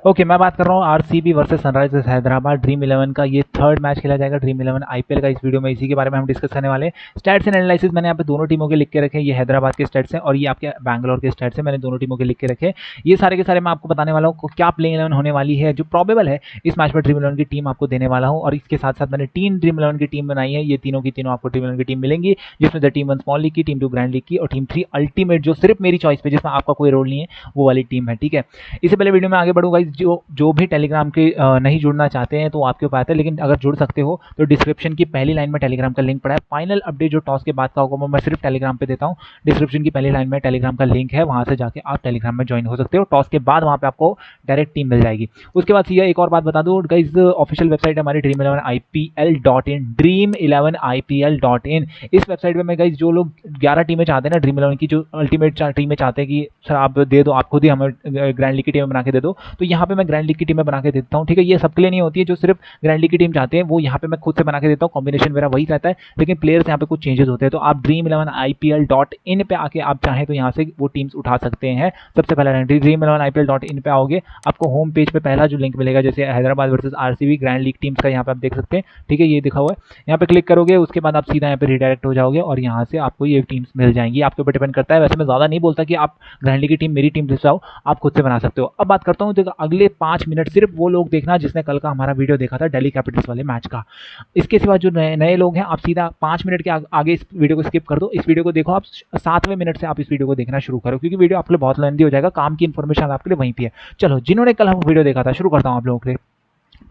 Okay, मैं बात कर रहा हूँ RCB versus Sunrisers Hyderabad dream 11 का। ये थर्ड मैच खेला जाएगा ड्रीम 11 आईपीएल का। इस वीडियो में इसी के बारे में हम डिस्कस करने वाले हैं। स्टैट्स एंड एनालिसिस मैंने यहाँ पे दोनों टीमों के लिख के रखे हैं। ये हैदराबाद के स्टैट्स हैं और ये आपके बैंगलोर के स्टैट्स हैं। मैंने दोनों टीमों के लिख के रखे हैं। ये सारे के सारे मैं आपको बताने वाला हूँ क्या प्लेइंग 11 होने वाली है, जो प्रोबेबल है इस मैच में ड्रीम 11 की टीम आपको देने वाला हूँ। और इसके साथ साथ मैंने 3 ड्रीम 11 की टीम बनाई है। ये तीनों की तीनों आपको ड्रीम 11 की टीम मिलेंगी, जिसमें टीम 1 स्मॉल लीग की, टीम 2 ग्रैंड लीग की और टीम 3 अल्टीमेट, जो सिर्फ मेरी चॉइस पे, जिसमें आपका कोई रोल नहीं है, वो वाली टीम है। ठीक है, इससे पहले वीडियो में आगे बढ़ूंगा, जो भी टेलीग्राम के नहीं जुड़ना चाहते हैं तो आपके ऊपर आता है, लेकिन अगर जुड़ सकते हो तो डिस्क्रिप्शन की पहली लाइन में टेलीग्राम का लिंक पड़ा है। फाइनल अपडेट जो टॉस के बाद का होगा वो मैं सिर्फ टेलीग्राम पे देता हूँ। डिस्क्रिप्शन की पहली लाइन में टेलीग्राम का लिंक है, वहां से जाके आप टेलीग्राम में ज्वाइन हो सकते हो। टॉस के बाद वहां पे आपको डायरेक्ट टीम मिल जाएगी। उसके बाद एक और बात बता दूं गाइस, ऑफिशियल वेबसाइट है हमारी dream11ipl.in, dream11ipl.in। इस वेबसाइट पे मैं गाइस, जो लोग 11 टीमें चाहते हैं ना ड्रीम 11 की, जो अल्टीमेट टीमें चाहते हैं कि सर आप दे दो, आप खुद ही हमें ग्रैंड लीग की टीमें बना के दे दो, तो यहाँ पे मैं ग्रैंड लीग की टीमें बना के देता हूँ। ठीक है, ये सबके लिए नहीं होती है। जो सिर्फ ग्रैंड लीग की टीम चाहते हैं वो यहाँ पे मैं खुद से बना के देता हूँ। कॉम्बिनेशन मेरा वही रहता है, लेकिन प्लेयर्स यहाँ पे कुछ चेंजेस होते हैं। तो आप dream11ipl.in पे आके आप चाहें तो यहाँ से वो टीम्स उठा सकते हैं। सबसे पहला dream11ipl.in पे आओगे, आपको होम पेज पे पहला जो लिंक मिलेगा, जैसे Hyderabad versus RCB grand league teams का, यहाँ पे आप देख सकते हैं। ठीक है, ये दिखा हुआ है, यहाँ पे क्लिक करोगे, उसके बाद आप सीधा यहाँ पे रिडायरेक्ट हो जाओगे और यहाँ से आपको ये टीम्स मिल जाएंगी। आपके ऊपर डिपेंड करता है। वैसे मैं ज्यादा नहीं बोलता कि आप ग्रैंड लीग की टीम मेरी टीम से आओ, आप खुद से बना सकते हो। अब बात करता हूँ, देखो अगले 5 मिनट सिर्फ वो लोग देखना जिसने कल का हमारा वीडियो देखा था दिल्ली कैपिटल्स वाले मैच का। इसके सिवा जो नए लोग हैं, आप सीधा 5 मिनट के आगे इस वीडियो को स्किप कर दो। इस वीडियो को देखो आप 7वें मिनट से आप इस वीडियो को देखना शुरू करो, क्योंकि वीडियो आपके लिए बहुत लेंथी हो जाएगा। काम की इन्फॉर्मेशन आपके लिए वहीं पे है। चलो, जिन्होंने कल हम वीडियो देखा था, शुरू करता हूँ आप लोगों के लिए।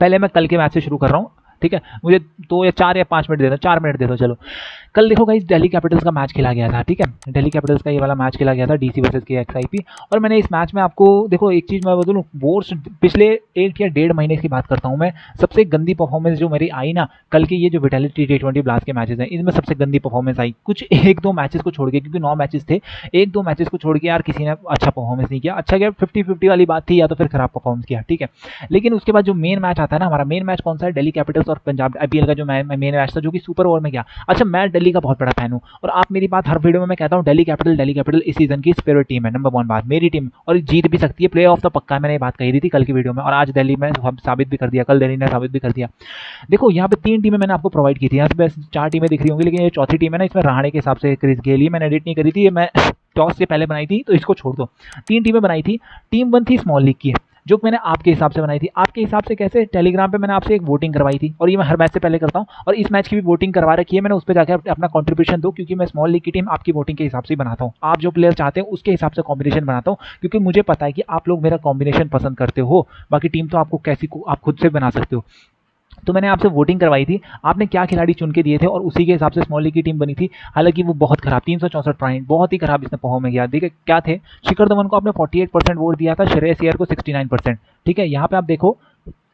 पहले मैं कल के मैच से शुरू कर रहा हूँ। ठीक है, मुझे 2 या 4 या 5 मिनट दे दो, 4 मिनट दे दो। चलो, कल देखो गाइस, दिल्ली कैपिटल्स का मैच खेला गया था। ठीक है, दिल्ली कैपिटल्स का ये वाला मैच खेला गया था, डीसी वर्सेस केएक्सआईपी। और मैंने इस मैच में आपको, देखो एक चीज मैं बोलूं, बोर्स पिछले 1 या 1.5 महीने की बात करता हूं मैं, सबसे गंदी परफॉर्मेंस जो मेरी आई ना कल के, ये जो विटालिटी T20 ब्लास्ट के मैचेस हैं, इनमें सबसे गंदी परफॉर्मेंस आई। कुछ 1-2 मैचेस को छोड़ के, क्योंकि 9 मैचेस थे, 1-2 मैचेस को छोड़ के यार किसी ने अच्छा परफॉर्मेंस नहीं किया। अच्छा गया 50-50 वाली बात थी, या तो फिर खराब परफॉर्मेंस किया। ठीक है, लेकिन उसके बाद जो मेन मैच आता है ना, हमारा मेन मैच कौन सा है? दिल्ली कैपिटल्स और पंजाब आईपीएल का जो मेन मैच था, जो कि सुपर ओवर में गया। अच्छा, मैं दिल्ली का बहुत बड़ा फैन हूं, और आप मेरी बात हर वीडियो में मैं कहता हूं, दिल्ली कैपिटल इस सीजन की फेवरेट टीम है, नंबर 1 बात, मेरी टीम, और जीत भी सकती है, प्ले ऑफ तो पक्का है। मैंने ये बात कही थी कल की वीडियो में, और आज दिल्ली में साबित भी कर दिया, कल दिल्ली ने साबित भी कर दिया। देखो, यहाँ पे 3 टीमें मैंने आपको प्रोवाइड की थी, यहाँ पे 4 टीमें दिख रही होंगी, लेकिन ये चौथी टीम है ना, इसमें रहाणे के हिसाब से क्रिस गेल, मैंने एडिट नहीं करी थी, ये मैं टॉस से पहले बनाई थी, तो इसको छोड़ दो। 3 टीमें बनाई थी। टीम 1 थी स्मॉल लीग की, जो मैंने आपके हिसाब से बनाई थी। आपके हिसाब से कैसे? टेलीग्राम पे मैंने आपसे एक वोटिंग करवाई थी, और ये मैं हर मैच से पहले करता हूँ, और इस मैच की भी वोटिंग करवा रखी है मैंने। उस पर जाकर अपना कंट्रीब्यूशन दो, क्योंकि मैं स्मॉल लीग की टीम आपकी वोटिंग के हिसाब से बनाता हूँ। आप जो प्लेयर चाहते हैं उसके हिसाब से कॉम्बिनेशन बनाता हूँ, क्योंकि मुझे पता है कि आप लोग मेरा कॉम्बिनेशन पसंद करते हो। बाकी टीम तो आपको कैसी आप खुद से बना सकते हो। तो मैंने आपसे वोटिंग करवाई थी, आपने क्या खिलाड़ी चुन के दिए थे, और उसी के हिसाब से स्मॉल लीग की टीम बनी थी। हालांकि वो बहुत खराब, 364 पॉइंट, बहुत ही खराब इसने परफॉर्म किया। देखिए क्या थे, शिखर धवन को आपने 48% वोट दिया था, श्रेयस अय्यर को 69%। ठीक है, यहाँ पे आप देखो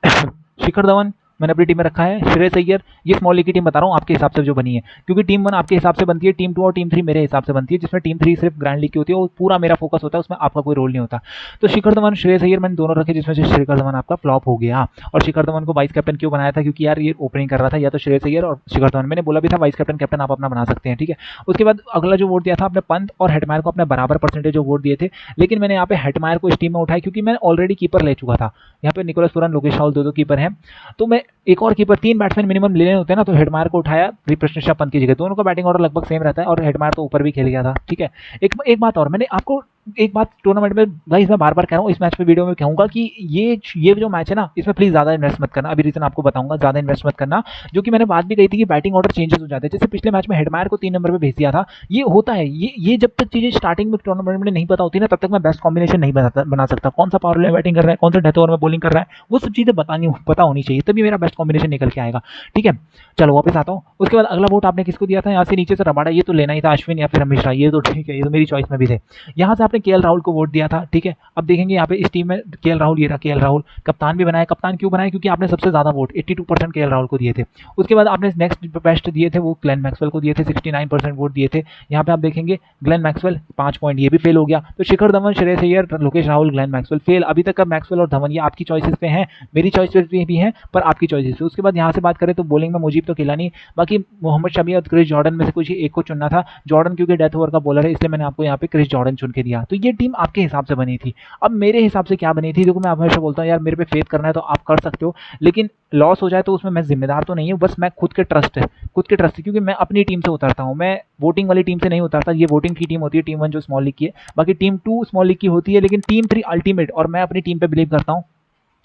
शिखर धवन मैंने अपनी टीम में रखा है, श्रेयस अय्यर, ये स्मॉल लीग की टीम बता रहा हूँ आपके हिसाब से जो बनी है, क्योंकि टीम 1 आपके हिसाब से बनती है, टीम 2 और टीम 3 मेरे हिसाब से बनती है, जिसमें टीम 3 सिर्फ ग्रैंड लीग की होती है, वो पूरा मेरा फोकस होता है, उसमें आपका कोई रोल नहीं होता। तो शिखर धवन, श्रेयस अय्यर मैंने दोनों रखे, जिसमें से शिखर धवन आपका फ्लॉप हो गया। और शिखर धवन को वाइस कैप्टन क्यों बनाया था? क्योंकि यार ये ओपनिंग कर रहा था, या तो श्रेयस अय्यर और शिखर धवन, मैंने बोला भी था वाइस कैप्टन कैप्टन आप अपना बना सकते हैं। ठीक है, उसके बाद अगला जो वोट दिया था आपने, पंत और हेटमायर को अपने बराबर परसेंटेज जो वोट दिए थे, लेकिन मैंने यहाँ पे हेटमायर को इस टीम में उठाया, क्योंकि मैं ऑलरेडी कीपर ले चुका था। यहाँ पे निकोलस पुरान, लोकेश राहुल 2 कीपर हैं, तो मैं एक और कीपर, 3 बैट्समैन मिनिमम लेने होते हैं ना, तो हेटमायर को उठाया रिप्रेशनशिप पंत की जगह। दोनों का बैटिंग ऑर्डर लगभग सेम रहता है, और हेटमायर तो ऊपर भी खेल गया था। ठीक है, एक बात और, मैंने आपको एक बात टूर्नामेंट में गाइस मैं बार बार कह रहा हूँ, इस मैच पे वीडियो में कहूंगा कि ये जो मैच है ना, इसमें प्लीज ज्यादा इन्वेस्ट मत करना। अभी रीजन आपको बताऊंगा, ज्यादा इन्वेस्ट मत करना, जो कि मैंने बात भी कही थी कि बैटिंग ऑर्डर चेंजेस हो जाते हैं। जैसे पिछले मैच में हेटमायर को 3 नंबर पे भेज दिया था, ये होता है। ये जब तक चीजें स्टार्टिंग में टूर्नामेंट में नहीं पता होती ना, तब तक मैं बेस्ट कॉम्बिनेशन नहीं बना सकता। कौन सा पावर में बैटिंग कर रहा है, कौन सा डेथ ओवर में बॉलिंग कर रहा है, वो सब चीजें पता होनी चाहिए, तभी मेरा बेस्ट कॉम्बिनेशन निकल के आएगा। ठीक है, चलो वापस आता हूँ। उसके बाद अगला वोट आपने किसको दिया था? यहाँ से नीचे से रबाडा, ये तो लेना ही था, अश्विन या फिर रमेश राय, ये तो ठीक है, ये तो मेरी चॉइस में भी थे। यहाँ से आपने केएल राहुल को वोट दिया था। ठीक है, अब देखेंगे यहाँ पे इस टीम में केएल राहुल, ये रहा केएल राहुल, कप्तान भी बनाया। कप्तान क्यों बनाया? क्योंकि आपने सबसे ज्यादा वोट 82% केएल राहुल को दिए थे। उसके बाद आपने नेक्स्ट बेस्ट दिए थे वो ग्लेन मैक्सवेल को दिए थे, 69% वोट दिए थे। यहाँ पे आप देखेंगे ग्लेन मैक्सवेल 5 पॉइंट, ये भी फेल हो गया। तो Shikhar Dhawan, Shreyas Iyer, Lokesh Rahul, Glenn Maxwell fail. अभी तक का मैक्सवेल और धवन ये आपकी चॉइसेस पे हैं, मेरी चॉइसेस पे भी हैं, पर आपकी चॉइसेस पे। उसके बाद यहाँ से बात करें तो बॉलिंग में मुजीब तो खेला नहीं, बाकी मोहम्मद शमी और क्रिस जॉर्डन में से कुछ एक को चुनना था। जॉर्डन क्योंकि डेथ ओवर का बॉलर है, इसलिए मैंने आपको यहाँ पे क्रिस जॉर्डन चुन के दिया। तो ये टीम आपके हिसाब से बनी थी। अब मेरे हिसाब से क्या बनी थी, देखो मैं हमेशा बोलता हूँ यार मेरे पे फेथ करना है तो आप कर सकते हो, लेकिन लॉस हो जाए तो उसमें मैं जिम्मेदार तो नहीं हूँ, बस मैं खुद के ट्रस्ट है, क्योंकि मैं अपनी टीम से उतरता हूँ, मैं वोटिंग वाली टीम से नहीं उतरता। ये वोटिंग की टीम होती है, टीम 1 जो स्मॉल लीग की है, बाकी टीम 2 स्मॉल लीग की होती है, लेकिन टीम 3 अल्टीमेट, और मैं अपनी टीम पे बिलीव करता हूँ,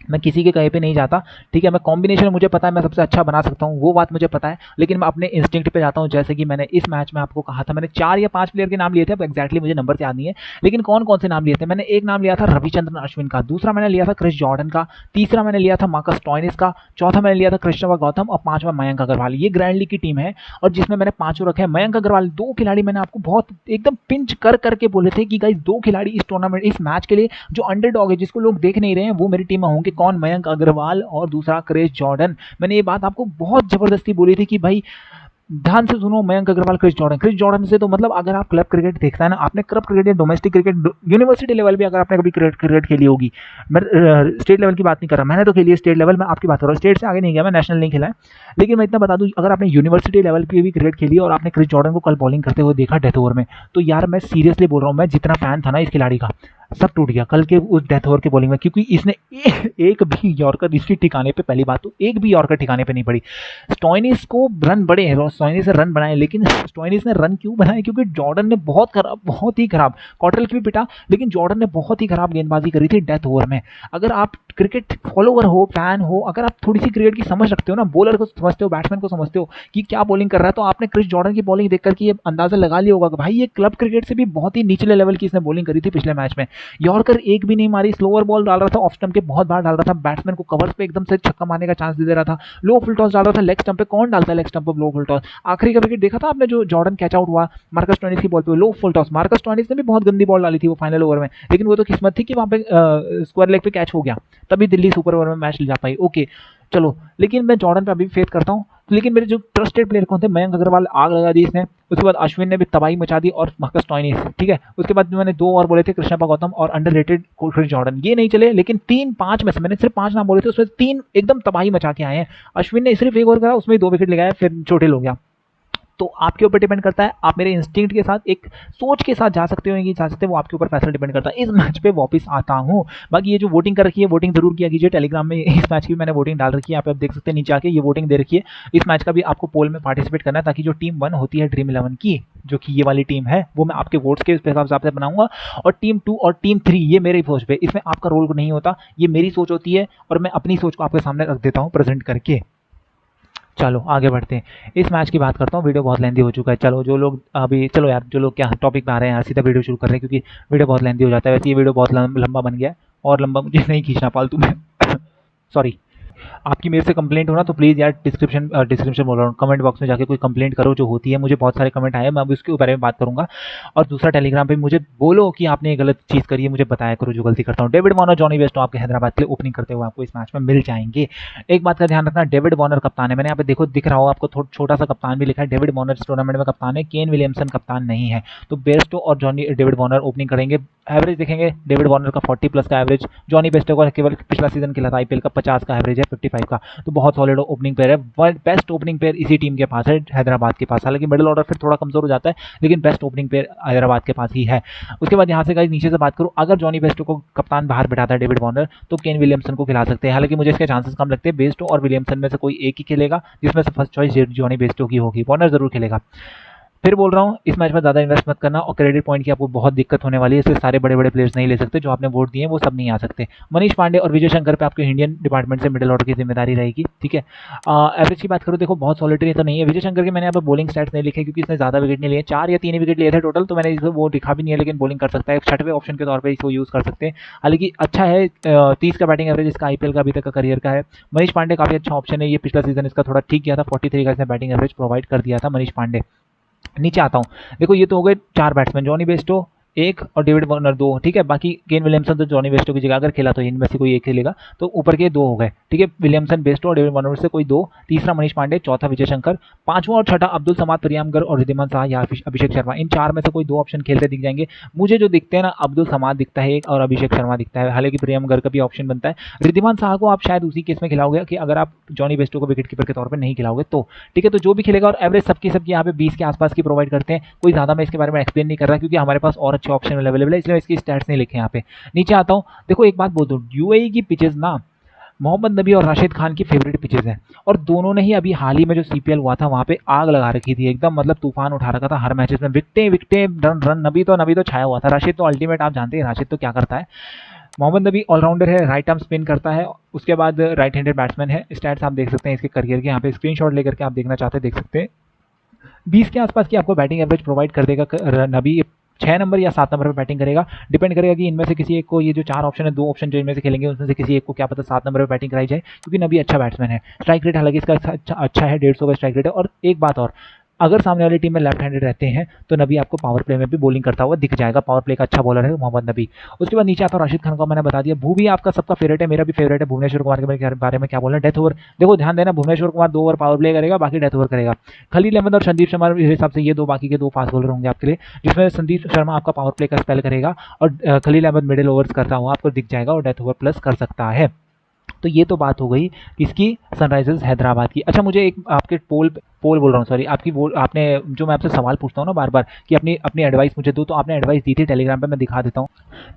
मैं किसी के कहे पे नहीं जाता। ठीक है, मैं कॉम्बिनेशन मुझे पता है मैं सबसे अच्छा बना सकता हूँ, वो बात मुझे पता है, लेकिन मैं अपने इंस्टिंक्ट पे जाता हूँ। जैसे कि मैंने इस मैच में आपको कहा था, मैंने 4 या 5 प्लेयर के नाम लिए थे, अब एक्जैक्टली मुझे नंबर याद नहीं है, लेकिन कौन कौन से नाम लिए थे। मैंने एक नाम लिया था रविचंद्रन अश्विन का, दूसरा मैंने लिया था क्रिस जॉर्डन का, तीसरा मैंने लिया था मार्कस स्टोइनिस का, चौथा मैंने लिया था कृष्णा गौतम, और पांचवा मयंक अग्रवाल। ये ग्रैंड लीग की टीम है और जिसमें मैंने पांचों रखे हैं। मयंक अग्रवाल 2 खिलाड़ी मैंने आपको बहुत एकदम पिंच कर करके बोले थे कि गाइस 2 खिलाड़ी इस टूर्नामेंट, इस मैच के लिए जो अंडरडॉग है, जिसको लोग देख नहीं रहे हैं, वो मेरी टीम में होंगे। कौन? मयंक अग्रवाल और दूसरा क्रिस जॉर्डन। मैंने ये बात आपको बहुत जबरदस्ती बोली थी कि भाई ध्यान से सुनो, मयंक अग्रवाल, क्रिस जॉर्डन से तो मतलब अगर आप क्लब क्रिकेट देखता है ना, आपने club cricket, domestic cricket, university level भी अगर आपने कभी क्रिकेट खेली होगी, मैं स्टेट लेवल की बात नहीं कर रहा, मैंने तो खेली है स्टेट लेवल में, आपकी बात कर रहा हूँ, स्टेट से आगे नहीं गया मैं, नेशनल नहीं खेला है, लेकिन मैं इतना बता दूं, अगर आपने यूनिवर्सिटी लेवल की भी क्रिकेट खेली है और आपने क्रिस जॉर्डन को कल बॉलिंग करते हुए देखा डेथ ओवर में, तो यार मैं सीरियसली बोल रहा हूँ, मैं जितना फैन था ना इस खिलाड़ी का, सब टूट गया कल के उस डेथ ओवर के बॉलिंग में, क्योंकि इसने एक भी यॉर्कर इसकी ठिकाने पे, पहली बात तो एक भी यॉर्कर ठिकाने पे नहीं पड़ी। स्टोइनिस को रन बड़े हैं, स्टोइनिस ने रन बनाए, लेकिन स्टोइनिस ने रन क्यों बनाए? क्योंकि जॉर्डन ने बहुत ही खराब कॉटरल की भी पिटा, लेकिन जॉर्डन ने बहुत ही खराब गेंदबाजी करी थी डेथ ओवर में। अगर आप क्रिकेट फॉलोवर हो, फैन हो, अगर आप थोड़ी सी क्रिकेट की समझ रखते हो ना, बॉलर को समझते हो, बैट्समैन को समझते हो कि क्या बॉलिंग कर रहा है, तो आपने क्रिस जॉर्डन की बॉलिंग देख करके ये अंदाजा लगा लिया होगा कि भाई ये क्लब क्रिकेट से भी बहुत ही निचले लेवल की इसने बॉलिंग करी थी पिछले मैच में। यॉर्कर एक भी नहीं मारी, स्लोअर बॉल डाल रहा था, ऑफ स्टंप के बहुत बार डाल रहा था, बैट्समैन को कवर्स पे एकदम से छक्का मारने का चांस दे रहा था, लो फुल टॉस डाल रहा था, लेग स्टंप पे कौन डालता है लेग स्टंप पे लो फुल टॉस? आखिरी का विकेट देखा था आपने जो जॉर्डन कैच आउट हुआ मार्कस स्टोइनिस की बॉल पे, लो फुल टॉस। मार्कस स्टोइनिस ने भी बहुत गंदी बॉल डाली थी वो फाइनल ओवर में, लेकिन वो तो किस्मत थी कि वहां पे स्क्वायर लेग पे कैच हो गया, तभी दिल्ली सुपर ओवर में मैच ले जा पाई। ओके चलो, लेकिन मैं जॉर्डन पे अभी फेथ करता हूँ। लेकिन मेरे जो ट्रस्टेड प्लेयर कौन थे? मयंक अग्रवाल आग लगा दी इसने, उसके बाद अश्विन ने भी तबाही मचा दी, और मार्कस स्टोइनिस, ठीक है। उसके बाद मैंने 2 और बोले थे, कृष्णा गौतम और अंडररेटेड क्रिस जॉर्डन, ये नहीं चले, लेकिन 3-5 में से मैंने सिर्फ 5 नाम बोले थे, उसमें 3 एकदम तबाही मचा के आए हैं। अश्विन ने सिर्फ 1 ओवर करा, उसमें 2 विकेट लगाया, फिर चोटिल हो गया। तो आपके ऊपर डिपेंड करता है, आप मेरे इंस्टिंक्ट के साथ, एक सोच के साथ जा सकते हो कि जा सकते हो, वो आपके ऊपर फैसला डिपेंड करता है। इस मैच पे वापस आता हूँ। बाकी ये जो वोटिंग कर रखी है, वोटिंग जरूर किया कीजिए टेलीग्राम में, इस मैच की मैंने वोटिंग डाल रखी है, आप देख सकते हैं नीचे आके, ये वोटिंग दे रखी है। इस मैच का भी आपको पोल में पार्टिसिपेट करना है, ताकि जो टीम 1 होती है ड्रीम 11 की, जो कि ये वाली टीम है, वो मैं आपके वोट्स के हिसाब से बनाऊंगा, और टीम 2 और टीम 3 ये मेरी सोच पे, इसमें आपका रोल नहीं होता, ये मेरी सोच होती है, और मैं अपनी सोच को आपके सामने रख देता हूँ प्रेजेंट करके। चलो आगे बढ़ते हैं, इस मैच की बात करता हूँ। वीडियो बहुत लेंदी हो चुका है, चलो जो लोग अभी, चलो यार जो लोग क्या टॉपिक पे आ रहे हैं यार, सीधा वीडियो शुरू कर रहे हैं, क्योंकि वीडियो बहुत लेंदी हो जाता है। वैसे ये वीडियो बहुत लंबा बन गया है, और लंबा मुझे नहीं खींचना फालतू में सॉरी। आपकी मेरे से कंप्लेंट हो ना, तो प्लीज़ यार डिस्क्रिप्शन बोल रहा हूँ, कमेंट बॉक्स में जाके कोई कंप्लेंट करो जो होती है। मुझे बहुत सारे कमेंट आए, मैं अभी उसके बारे में बात करूंगा। और दूसरा, टेलीग्राम पे मुझे बोलो कि आपने ये गलत चीज़ करी है, मुझे बताया करो जो गलती करता हूँ। डेविड वार्नर, जॉनी बेस्टो आपके हैदराबाद के लिए ओपनिंग करते हुए आपको इस मैच में मिल जाएंगे। एक बात का ध्यान रखना, डेविड वार्नर कप्तान है, मैंने यहाँ पे देखो दिख रहा हो आपको, छोटा सा कप्तान भी लिखा है। डेविड वार्नर इस टूर्नामेंट में कप्तान है, केन विलियमसन कप्तान नहीं है। तो बेस्टो और डेविड वार्नर ओपनिंग करेंगे। एवरेज देखेंगे, डेविड वार्नर का 40+ का एवरेज, जॉनी बेस्टो का केवल पिछला सीजन खेला था आईपीएल का, 50 का एवरेज है, 55 का, तो बहुत सॉलिड ओपनिंग पेयर है। बेस्ट ओपनिंग पेयर इसी टीम के पास है, हैदराबाद के पास। हालांकि मिडिल ऑर्डर फिर थोड़ा कमजोर हो जाता है, लेकिन बेस्ट ओपनिंग पेयर हैदराबाद के पास ही है। उसके बाद यहाँ से गाइस नीचे से बात करूँ, अगर जॉनी बेस्टो को कप्तान बाहर बिठाता है डेविड वार्नर, तो केन विलियमसन को खिला सकते हैं। हालांकि मुझे इसके चांसेस कम लगते हैं, बेस्टो और विलियमसन में से कोई एक ही खेलेगा, जिसमें से फर्स्ट चॉइस जॉनी बेस्टो की होगी। वार्नर जरूर खेलेगा। फिर बोल रहा हूँ, इस मैच में ज़्यादा इन्वेस्ट मत करना, और क्रेडिट पॉइंट की आपको बहुत दिक्कत होने वाली है, इसलिए सारे बड़े बड़े प्लेयर्स नहीं ले सकते, जो आपने वोट दिए हैं वो सब नहीं आ सकते। मनीष पांडे और विजय शंकर पे आपके इंडियन डिपार्टमेंट से मिडिल ऑर्डर की जिम्मेदारी रहेगी, ठीक है। एवरेज की बात करूँ, देखो बहुत सॉलिटरी तो नहीं है। विजय शंकर के मैंने यहाँ पर बॉलिंग स्टैट्स नहीं लिखे, क्योंकि इसने ज़्यादा विकेट नहीं लिए, 4 या 3 विकेट लिए थे टोटल, तो मैंने इसको वो दिखा भी नहीं है, लेकिन बॉलिंग कर सकता है, 6वें ऑप्शन के तौर पर इसको यूज़ कर सकते हैं। हालांकि अच्छा है, 30 का बैटिंग एवरेज इसका आईपीएल का अभी तक का करियर का है। मनीष पांडे काफ़ी अच्छा ऑप्शन है, ये पिछला सीजन इसका थोड़ा ठीक गया था, 43 का इसने बैटिंग एवरेज प्रोवाइड कर दिया था मनीष पांडे। नीचे आता हूँ, देखो ये तो हो गए 4 बैट्समैन, जॉनी बेस्टो 1 और डेविड वार्नर 2, ठीक है। बाकी केन विलियमसन तो जॉनी बेस्टो की जगह अगर खेला तो इनमें से कोई एक खेलेगा, तो ऊपर के 2 हो गए, ठीक है। विलियमसन, बेस्टो और डेविड वार्नर से कोई 2, तीसरा मनीष पांडे, चौथा विजय शंकर, 5वां और 6ठा अब्दुल समाद, प्रियमगर और रिद्धिमान शाह या अभिषेक शर्मा। इन 4 में से कोई 2 ऑप्शन खेलते दिख जाएंगे मुझे। जो दिखते हैं ना, अब्दुल समाद दिखता है एक, और अभिषेक शर्मा दिखता है। हालांकि प्रियमगर का भी ऑप्शन बनता है। रिद्धिमान शाह को आप शायद उसी केस में खिलाओगे कि अगर आप जॉनी बेस्टो को विकेट कीपर के तौर पर नहीं खिलाओगे तो, ठीक है। तो जो भी खेलेगा, और एवरेज सबकी यहाँ पे 20 के आसपास की प्रोवाइड करते हैं। कोई ज़्यादा मैं इसके बारे में एक्सप्लेन नहीं कर रहा, क्योंकि हमारे पास और अच्छे ऑप्शन अवेलेबल है, इसलिए इसकी स्टैट्स नहीं लिखे यहाँ पे। नीचे आता हूँ, देखो एक बात बोल दूँ, यूएई की पिचेस ना मोहम्मद नबी और राशिद खान की फेवरेट पिचेस हैं, और दोनों ने ही अभी हाल ही में जो सीपीएल हुआ था वहाँ पे आग लगा रखी थी एकदम, मतलब तूफान उठा रखा था हर मैचेस में, विकटें विकटें रन रन। नबी तो छाया हुआ था, राशिद तो अल्टीमेट आप जानते हैं राशिद तो क्या करता है। मोहम्मद नबी ऑलराउंडर है, राइट आर्म स्पिन करता है, उसके बाद राइट हैंडेड बैट्समैन है। स्टैट्स आप देख सकते हैं इसके करियर के, यहाँ पे स्क्रीनशॉट लेकर के आप देखना चाहते हैं देख सकते हैं। 20 के आसपास की आपको बैटिंग एवरेज प्रोवाइड कर देगा नबी। 6 नंबर या 7 नंबर पर बैटिंग करेगा, डिपेंड करेगा कि इनमें से किसी एक को, ये जो 4 ऑप्शन है 2 ऑप्शन जो इनमें से खेलेंगे उसमें से किसी एक को क्या पता 7 नंबर पर बैटिंग कराई जाए, क्योंकि नबी अच्छा बैट्समैन है। स्ट्राइक रेट हालांकि इसका अच्छा है, 150 का स्ट्राइक रेट है। और एक बात और, अगर सामने वाली टीम में लेफ्ट हैंडेड रहते हैं तो नबी आपको पावर प्ले में भी बॉलिंग करता हुआ दिख जाएगा, पावर प्ले का अच्छा बॉलर है मोहम्मद नबी। उसके बाद नीचे आता हूँ, राशिद खान को मैंने बता दिया। भूवी आपका सबका फेवरेट है, मेरा भी फेवरेट है। भुवनेश्वर कुमार के बारे में क्या बोलना है, डेथ ओवर, देखो ध्यान देना, Bhuvneshwar Kumar 2 over power play करेगा, बाकी डेथ ओवर करेगा। खलील अहमद और संदीप शर्मा इस हिसाब से ये बाकी के 2 फास्ट बॉलर होंगे आपके लिए, जिसमें संदीप शर्मा आपका पावर प्ले का स्पेल करेगा और खलील अहमद मिडिल ओवर्स करता हुआ आपको दिख जाएगा और डेथ ओवर प्लस कर सकता है। तो ये तो बात हो गई किसकी, सनराइजर्स हैदराबाद की। अच्छा मुझे एक आपके पोल बोल रहा हूँ, सॉरी, आपकी आपने जो मैं आपसे सवाल पूछता हूँ ना बार बार कि अपनी एडवाइस मुझे दो, तो आपने एडवाइस दी थी टेलीग्राम पे, मैं दिखा देता हूँ।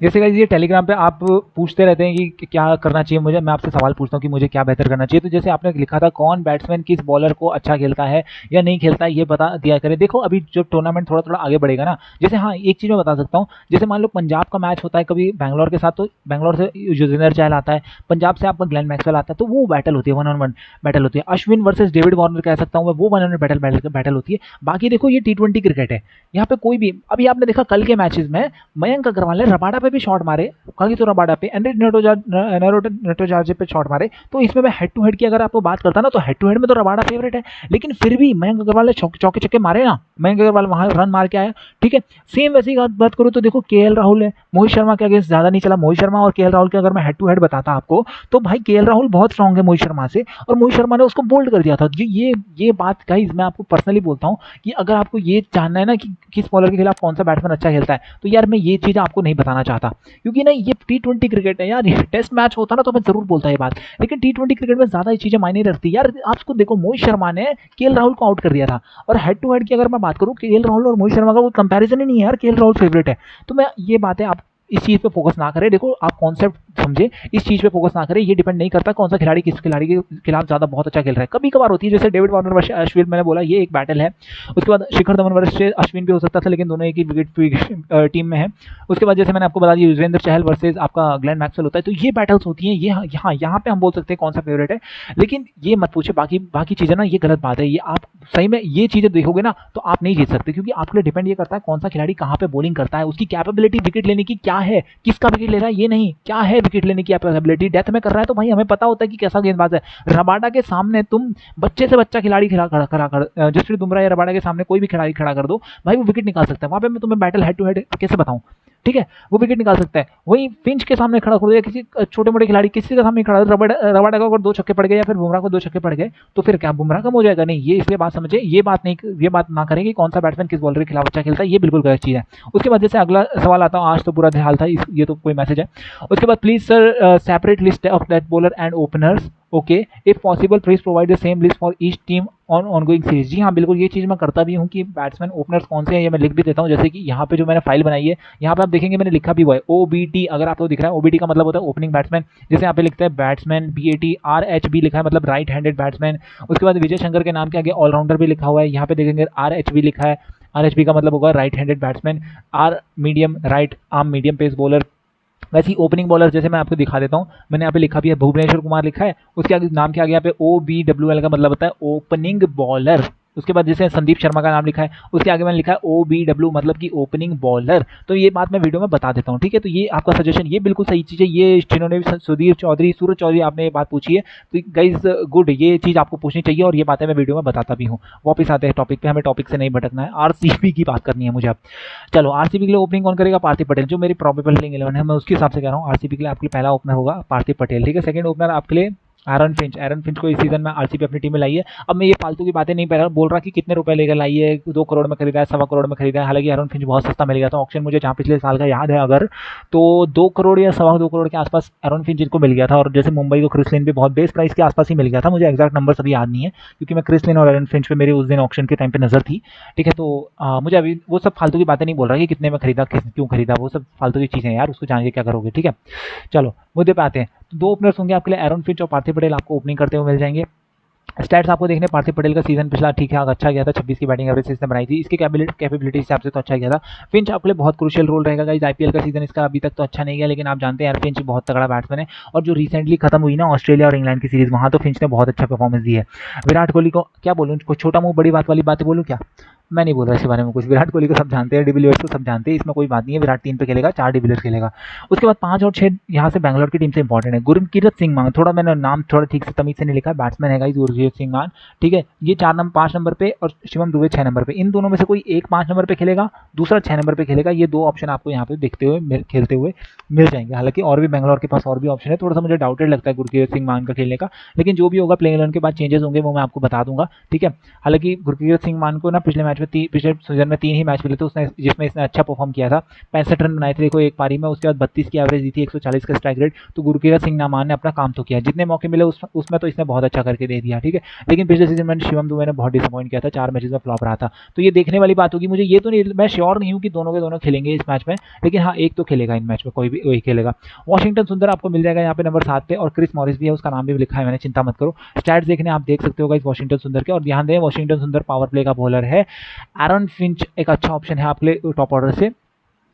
जैसे गाइस ये टेलीग्राम पे आप पूछते रहते हैं कि क्या करना चाहिए मुझे, मैं आपसे सवाल पूछता हूँ कि मुझे क्या बेहतर करना चाहिए। तो जैसे आपने लिखा था कौन बैट्समैन किस बॉलर को अच्छा खेलता है या नहीं खेलता है ये बता दिया करें। देखो अभी जो टूर्नामेंट थोड़ा थोड़ा आगे बढ़ेगा ना, जैसे हाँ एक चीज़ मैं बता सकता हूँ, जैसे मान लो पंजाब का मैच होता है कभी बैंगलोर के साथ, तो बैंगलोर से युजवेंद्र चहल आता है, पंजाब से आपका ग्लेन मैक्सवेल आता है, तो वो बैटल होती है, 1-on-1 बैटल होती है। अश्विन वर्सेस डेविड वार्नर कह सकता हूँ मैं, वो 1-on-1 बैटल होती है। बाकी देखो ये T20 क्रिकेट है, यहाँ पे कोई भी, अभी आपने देखा कल के मैचेस में मयंक अग्रवाल ने रबाडा पे भी शॉट मारे, कहीं तो रबाडा पे एंड्रे नटोजार्जे पे शॉट मारे। तो इसमें मैं हेड टू हेड की अगर आपको बात करता ना, तो हेड टू हेड में तो रबाडा फेवरेट है, लेकिन फिर भी मयंक अग्रवाल ने चौके चक्के मारे ना, मयंक अग्रवाल वहां रन मार के आया, ठीक है। सेम वैसी बात करूँ तो देखो KL राहुल है, मोहित शर्मा के अगेंस्ट ज्यादा नहीं चला। मोहित शर्मा और KL राहुल के अगर मैं हेड टू हेड बताता आपको, तो भाई KL राहुल बहुत स्ट्रांग है मोहित शर्मा से, और मोहित शर्मा ने उसको बोल्ड कर दिया था। ये बात गाइस मैं आपको पर्सनली बोलता हूँ कि अगर आपको ये जानना है ना कि किस बॉलर के खिलाफ कौन सा बैट्समैन अच्छा खेलता है, तो यार मैं ये चीज़ आपको नहीं बताना चाहता, क्योंकि ना ये T20 क्रिकेट है यार, टेस्ट मैच होता ना तो मैं जरूर बोलता ये बात, लेकिन T20 क्रिकेट में ज्यादा ये चीजें मायने रखती यार। आपको देखो मोहित शर्मा ने KL राहुल को आउट कर दिया था, और हेड टू हेड की अगर मैं बात करूँ KL राहुल और मोहित शर्मा का वो कंपैरिजन ही नहीं है यार, KL राहुल फेवरेट है। तो मैं ये बातें आप इस चीज़ पे फोकस ना करें, देखो आप कॉन्सेप्ट समझे, इस चीज़ पे फोकस ना करें। ये डिपेंड नहीं करता कौन सा खिलाड़ी किस खिलाड़ी के खिलाफ ज़्यादा बहुत अच्छा खेल रहा है, कभी कभार होती है, जैसे डेविड वार्नर वर्सेस अश्विन मैंने बोला ये एक बैटल है। उसके बाद शिखर धवन वर्सेस अश्विन भी हो सकता था, लेकिन दोनों एक ही विकेट टीम में है। उसके बाद जैसे मैंने आपको बता दिया युजवेंद्र चहल वर्सेस आपका ग्लेन मैक्सवेल होता है, तो ये बैटल्स होती हैं, ये यहाँ पे हम बोल सकते हैं कौन सा फेवरेट है। लेकिन ये मत पूछे बाकी चीज़ें ना, ये गलत बात है। ये आप सही में ये चीज़ें देखोगे ना तो आप नहीं जीत सकते, क्योंकि आपके लिए डिपेंड ये करता है कौन सा खिलाड़ी कहाँ पे बॉलिंग करता है, उसकी कैपेबिलिटी विकेट लेने की क्या है, किसका विकेट ले रहा है ये नहीं, क्या है विकेट लेने की कैपेबिलिटी। डेथ में कर रहा है तो भाई हमें पता होता है कि कैसा गेंदबाज है। रबाडा के सामने तुम बच्चे से बच्चा खिलाड़ी खड़ा कर जसप्रीत बुमराह या रबाडा के सामने कोई भी खिलाड़ी खड़ा कर दो भाई, वो विकेट निकाल सकता है। वहां पे मैं तुम्हें बैटल हेड टू हेड कैसे बताऊं, ठीक है, वो विकेट निकाल सकता है। वही फिंच के सामने खड़ा कर दो या किसी छोटे मोटे खिलाड़ी किसी के सामने खड़ा, रबाडा का अगर 2 छक्के पड़ गए या फिर बुमराह को 2 छक्के पड़ गए, तो फिर क्या बुमराह कम हो जाएगा? नहीं, ये इसलिए बात समझे, ये बात ना करें कि कौन सा बैट्समैन किस बॉलर के खिलाफ अच्छा खेलता है, ये बिल्कुल गलत चीज़ है। उसके बाद जैसे अगला सवाल आता है, आज तो बुरा हाल था, ये तो कोई मैसेज है। उसके बाद please sir separate list of that bowler and openers, okay, if possible please provide the same list for each team on ongoing series. जी हाँ, बिल्कुल ये चीज़ मैं करता भी हूँ कि बैट्समैन ओपनर्स कौन से हैं ये मैं लिख भी देता हूँ। जैसे कि यहाँ पे जो मैंने फाइल बनाई है, यहाँ पे आप देखेंगे मैंने लिखा भी हुआ है OBT, अगर आपको दिख रहा है OBT का मतलब होता है ओपनिंग बैट्समैन। जैसे यहाँ पे लिखते हैं बैट्समैन BAT, RHB लिखा है मतलब राइट हैंडेड बैट्समैन। उसके बाद विजय शंकर के नाम के आगे ऑलराउंडर भी लिखा हुआ है, यहाँ पे देखेंगे RHB लिखा है, RHB का मतलब होगा right handed batsman. R medium right arm medium pace bowler. वैसे ही ओपनिंग बॉलर जैसे मैं आपको दिखा देता हूँ, मैंने यहाँ पे लिखा भी है भुवनेश्वर कुमार लिखा है, उसके आगे नाम के आगे यहाँ पे OBWL का मतलब होता है ओपनिंग बॉलर। उसके बाद जैसे संदीप शर्मा का नाम लिखा है, उसके आगे मैंने लिखा है OBW मतलब कि ओपनिंग बॉलर। तो ये बात मैं वीडियो में बता देता हूँ, ठीक है। तो ये आपका सजेशन ये बिल्कुल सही चीज़ है, ये जिन्होंने भी सुधीर चौधरी सूरज चौधरी आपने ये बात पूछी है, तो गाइज गुड, ये चीज़ आपको पूछनी चाहिए और ये बातें मैं वीडियो में बताता भी हूँ। वापस आते हैं टॉपिक पे, हमें टॉपिक से नहीं भटकना है, RCB की बात करनी है मुझे अब। चलो RCB के लिए ओपनिंग कौन करेगा? पार्थिव पटेल, जो मेरी प्रोबेबल प्लेइंग 11 है मैं उसके हिसाब से कह रहा हूँ। RCB के लिए आपके पहला ओपनर होगा पार्थिव पटेल, ठीक है। सेकंड ओपनर आपके लिए एरन फिंच को इस सीजन में आरसीबी अपनी टीम में लाई है। अब मैं ये फालतू की बातें नहीं बोल रहा कि कितने रुपए लेकर लाई है, 2 करोड़ में खरीदा है, 1.25 करोड़ में खरीदा है। हालांकि एरन फिंच बहुत सस्ता मिल गया था ऑक्शन, मुझे जहाँ पिछले साल का याद है अगर, तो 2 करोड़ या 2.25 करोड़ के आसपास एरन फिंच इनको मिल गया था। और जैसे मुंबई को क्रिस लिन भी बहुत बेस प्राइस के आसपास ही मिल गया था, मुझे एक्जैक्ट नंबर अभी याद नहीं है क्योंकि मैं क्रिस लिन और एरन फिंच पे मेरी उस दिन ऑक्शन के टाइम पे नजर थी। ठीक है, तो मुझे अभी वो सब फालतू की बातें नहीं बोल रहा कि कितने में खरीदा, क्यों खरीदा, वो सब फालतू की चीज़ें हैं यार, उसको जान के क्या करोगे। ठीक है, चलो मुद्दे पे आते हैं। तो 2 ओपनर्स होंगे आपके लिए, एरन फिंच और पार्थिव पटेल आपको ओपनिंग करते हुए मिल जाएंगे। स्टैट्स आपको देखने, पार्थिव पटेल का सीजन पिछला ठीक ठाक अच्छा गया था, 26 की बैटिंग एवरेज इसने बनाई थी, इसकी कैपेबिलिटी हिसाब से तो अच्छा गया था। फिंच आपके लिए बहुत क्रूशियल रोल रहेगा गाइस, आईपीएल का सीजन इसका अभी तक तो अच्छा नहीं गया, लेकिन आप जानते हैं यार फिंच बहुत तगड़ा बैट्समैन है। और जो रिसेंटली खत्म हुई ना ऑस्ट्रेलिया और इंग्लैंड की सीरीज, वहां तो फिंच ने बहुत अच्छा परफॉर्मेंस दी है। विराट कोहली को क्या बोलूँ, कुछ छोटा मुंह बड़ी बात वाली बातें बोलूँ क्या, मैं नहीं बोल रहा इसके बारे में कुछ। विराट कोहली को सब जानते हैं, डिविलियर्स को सब जानते हैं, इसमें कोई बात नहीं है। विराट 3 पे खेलेगा, 4 डिविलियर्स खेलेगा। उसके बाद 5 और 6 यहाँ से बैंगलोर की टीम से इंपॉर्टेंट है। गुरकीरत सिंह मान, थोड़ा मैंने नाम थोड़ा ठीक से तमीज से नहीं लिखा, बैट्समैन है गाइस गुरकीरत सिंह मान। ठीक है, ये 5 नंबर पे और शिवम दुबे 6 नंबर पे, इन दोनों में से कोई एक 5 नंबर पे खेलेगा, दूसरा 6 नंबर पे खेलेगा। ये 2 ऑप्शन आपको यहाँ पे देखते हुए खेलते हुए मिल जाएंगे। हालांकि और भी बैंगलोर के पास और भी ऑप्शन है, थोड़ा सा मुझे डाउटेड लगता है गुरकीरत सिंह मान का खेलने का, लेकिन जो भी होगा प्लेइंग 11 के बाद चेंजेस होंगे वो मैं आपको बता दूंगा। ठीक है, हालांकि गुरकीरत सिंह मान को ना पिछले मैच में पिछले सीजन में 3 ही मैच मिले थे उसने, जिसमें इसने अच्छा परफॉर्म किया था, 65 रन बनाए थे देखो एक पारी में, उसके बाद 32 की एवरेज दी थी, 140 का स्ट्राइक रेट। तो गुरकीरत सिंह नामान ने अपना काम तो किया, जितने मौके मिले उसमें तो इसने बहुत अच्छा करके दे दिया। ठीक है, लेकिन पिछले सीजन में शिवम दुबे ने बहुत डिसअपॉइंट किया था, 4 मैचेस में फ्लॉप रहा था। तो ये देखने वाली बात होगी। मुझे ये तो नहीं, मैं श्योर नहीं हूँ कि दोनों के दोनों खेलेंगे इस मैच में, लेकिन हाँ एक तो खेलेगा इन मैच में, कोई भी वही खेलेगा। वॉशिंगटन सुंदर आपको मिल जाएगा यहाँ पे नंबर 7 पे, और क्रिस मॉरिस भी है, उसका नाम भी लिखा है मैंने, चिंता मत करो। स्टैट्स देखने आप देख सकते हो इस वॉशिंगटन सुंदर के, और ध्यान दें वॉशिंगटन सुंदर पावर प्ले का बॉलर है। एरन फिंच एक अच्छा ऑप्शन है आपके लिए टॉप ऑर्डर से,